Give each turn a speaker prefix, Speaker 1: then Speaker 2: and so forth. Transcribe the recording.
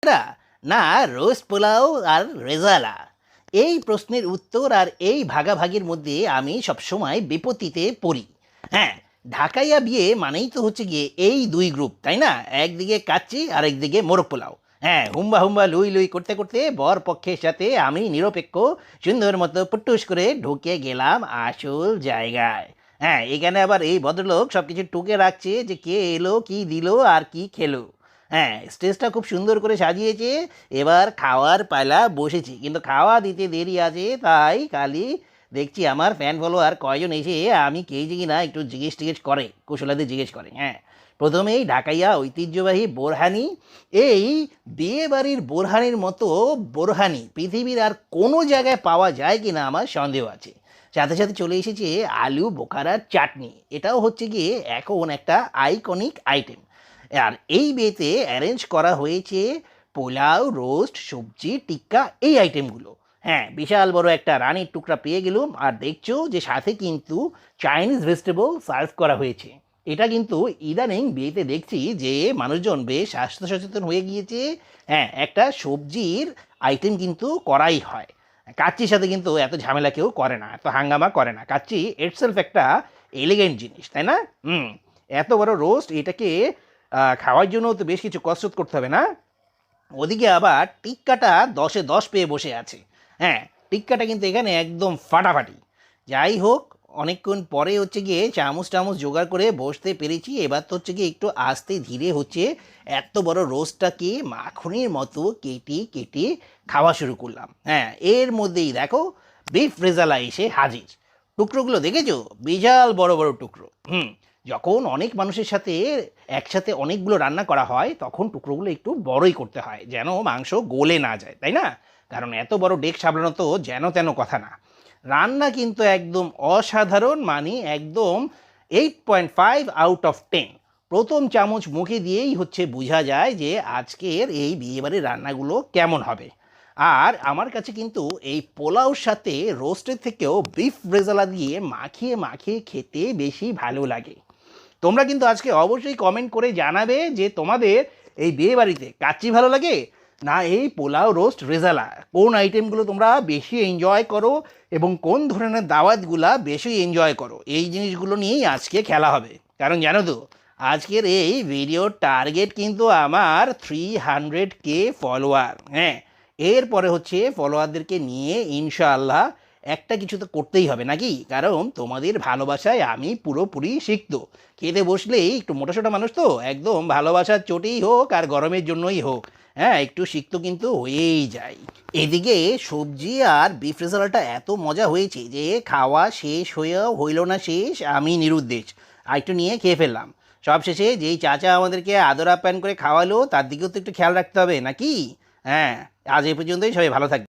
Speaker 1: Cleopatra, না roast pulao আর রেজালা? এই প্রশ্নের উত্তর আর এই ভাগাভাগির মধ্যে আমি সবসময় বিপত্তিতে পড়ি। হ্যাঁ, ঢাকাইয়া বিয়ে মানেই তো হচ্ছে গিয়ে এই দুই গ্রুপ, তাই না? একদিকে কাচ্চি আর একদিকে মোরগ পোলাও। হ্যাঁ, হুম্বা হুম্বা লুই লুই করতে করতে বর পক্ষের সাথে আমি নিরপেক্ষ সুন্দর মতো পুটুস করে ঢুকে গেলাম আসল জায়গায়। হ্যাঁ, এখানে আবার এই ভদ্রলোক সব কিছু টুকে রাখছে যে কে এলো, কি দিল আর কি খেলো। হ্যাঁ, স্টেজটা খুব সুন্দর করে সাজিয়েছে। এবার খাওয়ার পালা বসেছি, কিন্তু খাওয়া দিতে দেরি আছে, তাই খালি দেখছি আমার ফ্যান ফলোয়ার কয়জন এসে আমি খেয়েছি কি না একটু জিজ্ঞেস টিজ্ঞেস করে, কুশলাদি জিজ্ঞেস করে। হ্যাঁ, প্রথমেই ঢাকাইয়া ঐতিহ্যবাহী বোরহানি। এই বিয়ে বাড়ির বোরহানির মতো বোরহানি পৃথিবীর আর কোনো জায়গায় পাওয়া যায় কি না আমার সন্দেহ আছে। সাথে সাথে চলে এসেছে আলু বোখারার চাটনি, এটাও হচ্ছে গিয়ে এখন একটা আইকনিক আইটেম। আর এই বিয়েতে অ্যারেঞ্জ করা হয়েছে পোলাও, রোস্ট, সবজি, টিক্কা, এই আইটেমগুলো। হ্যাঁ, বিশাল বড় একটা রানীর টুকরা পেয়ে গেলুম, আর দেখছো যে সাথে কিন্তু চাইনিজ ভেজিটেবল সার্ভ করা হয়েছে। এটা কিন্তু ইদানিং বিয়েতে দেখছি যে মানুষজন বেশ স্বাস্থ্য সচেতন হয়ে গিয়েছে। হ্যাঁ, একটা সবজির আইটেম কিন্তু করাই হয়। কাচ্চির সাথে কিন্তু এত ঝামেলা কেউ করে না, এত হাঙ্গামা করে না। কাচ্চি ইটসেলফ একটা এলিগেন্ট জিনিস, তাই না? এত বড় রোস্ট, এটাকে খাওয়ার জন্য তো বেশ কিছু কসরত করতে হবে না? ওদিকে আবার টিক্কাটা 10-এ 10 পেয়ে বসে আছে। হ্যাঁ, টিক্কাটা কিন্তু এখানে একদম ফাটাফাটি। যাই হোক, অনেকক্ষণ পরে হচ্ছে গিয়ে চামচ টামচ জোগাড় করে বসতে পেরেছি। এবার তো হচ্ছে গিয়ে একটু আস্তে ধীরে হচ্ছে এত বড় রোস্টটাকে মাখনের মতো কেটে কেটে খাওয়া শুরু করলাম। হ্যাঁ, এর মধ্যেই দেখো বিফ রেজালা এসে হাজির। টুকরোগুলো দেখেছো? বিশাল বড় বড় টুকরো। যখন অনেক মানুষের সাথে একসাথে অনেকগুলো রান্না করা হয় তখন টুকরোগুলো একটু বড়ই করতে হয়, যেন মাংস গলে না যায়, তাই না? কারণ এত বড় ডেক সামলানো তো যেন তেন কথা না। রান্না কিন্তু একদম অসাধারণ, মানে একদম 8.5 আউট অফ 10। প্রথম চামচ মুখে দিয়েই হচ্ছে বোঝা যায় যে আজকের এই বিয়েবাড়ির রান্নাগুলো কেমন হবে। আর আমার কাছে কিন্তু এই পোলাওর সাথে রোস্টের থেকেও বিফ রেজালা দিয়ে মাখিয়ে মাখিয়ে খেতে বেশি ভালো লাগে। তোমরা কিন্তু আজকে অবশ্যই কমেন্ট করে জানাবে যে তোমাদের এই বিয়ে বাড়িতে কাচ্চি ভালো লাগে না এই পোলাও, রোস্ট, রেজালা, কোন আইটেমগুলো তোমরা বেশি এনজয় করো এবং কোন ধরনের দাওয়াতগুলা বেশি এনজয় করো। এই জিনিসগুলো নিয়েই আজকে খেলা হবে। কারণ জানো তো, আজকের এই ভিডিওর টার্গেট কিন্তু আমার 300K ফলোয়ার। হ্যাঁ, এরপরে হচ্ছে ফলোয়ারদেরকে নিয়ে ইনশাআল্লাহ একটা কিছু তো করতেই হবে নাকি? কারণ তোমাদের ভালোবাসায় আমি পুরোপুরি সিক্ত। খেতে বসলেই একটু মোটাসোটা মানুষ তো, একদম ভালোবাসার চোটেই হোক আর গরমের জন্যই হোক, হ্যাঁ, একটু সিক্ত কিন্তু হয়েই যায়। এদিকে সবজি আর বিফ রেজাল্টটা এত মজা হয়েছে যে খাওয়া শেষ হয়েও হইল না শেষ, আমি নিরুদ্দেশ আর একটু নিয়ে খেয়ে ফেললাম। সব শেষে যেই চাচা আমাদেরকে আদর আপ্যায়ন করে খাওয়ালো তার দিকেও তো একটু খেয়াল রাখতে হবে নাকি? হ্যাঁ, আজ এই পর্যন্তই, সবাই ভালো থাকবে।